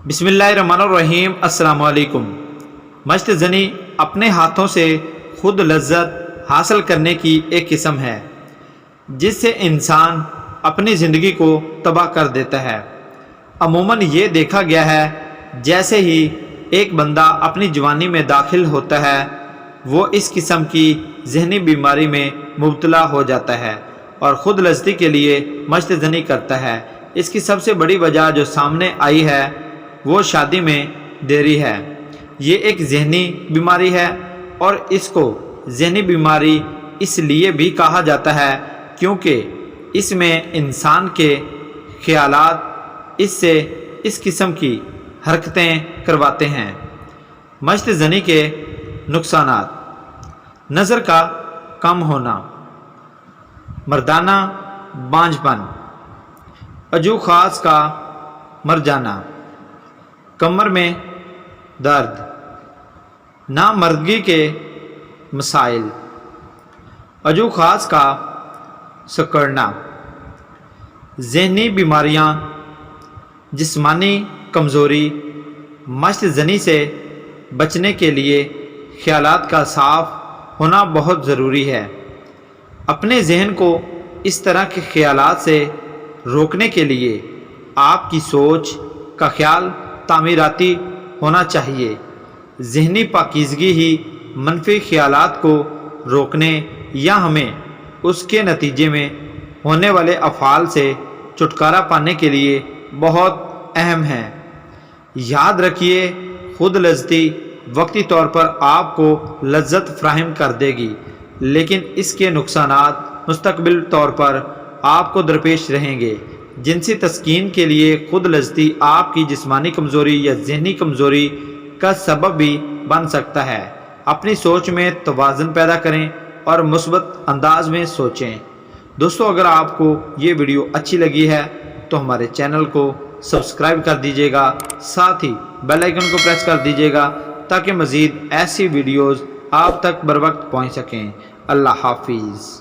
बिस्मिल्लाहिर्रहमानिर्रहीम। अस्सलाम वालेकुम। मस्त ज़नी अपने हाथों से खुद लज्जत हासिल करने की एक किस्म है जिससे इंसान अपनी ज़िंदगी को तबाह कर देता है। अमूमन ये देखा गया है जैसे ही एक बंदा अपनी जवानी में दाखिल होता है वो इस किस्म की ज़हनी बीमारी में मुब्तला हो जाता है और ख़ुद लज्जती के लिए मस्त ज़नी करता है। इसकी सबसे बड़ी वजह जो सामने आई है वो शादी में देरी है। ये एक ज़हनी बीमारी है और इसको ज़हनी बीमारी इसलिए भी कहा जाता है क्योंकि इसमें इंसान के ख़यालात इससे इस किस्म की हरकतें करवाते हैं। मस्त ज़नी के नुकसानात: नज़र का कम होना, मर्दाना बांझपन, अजू ख़ास का मर जाना, कमर में दर्द, नामर्दगी के मसाइल, अजू ख़ास का सिकुड़ना, ज़हनी बीमारियाँ, जिस्मानी कमज़ोरी। मस्त ज़नी से बचने के लिए ख़यालात का साफ़ होना बहुत ज़रूरी है। अपने ज़हन को इस तरह के ख़यालात से रोकने के लिए आपकी सोच का ख्याल तामीराती होना चाहिए। ज़हनी पाकीज़गी ही मनफी ख़यालात को रोकने या हमें उसके नतीजे में होने वाले अफ़आल से छुटकारा पाने के लिए बहुत अहम है। याद रखिए, खुद लज्जती वक्ती तौर पर आपको लज्जत फ़राहम कर देगी लेकिन इसके नुकसानात मुस्तक़बिल तौर पर आपको दरपेश रहेंगे। जिनसी तस्कीन के लिए खुद लज्जती आपकी जिस्मानी कमज़ोरी या ज़हनी कमज़ोरी का सबब भी बन सकता है। अपनी सोच में तवाज़ुन पैदा करें और मुस्बत अंदाज में सोचें। दोस्तों, अगर आपको ये वीडियो अच्छी लगी है तो हमारे चैनल को सब्सक्राइब कर दीजिएगा, साथ ही बेल आइकन को प्रेस कर दीजिएगा ताकि मज़ीद ऐसी वीडियोज़ आप तक बर वक्त पहुँच सकें। अल्लाह हाफिज़।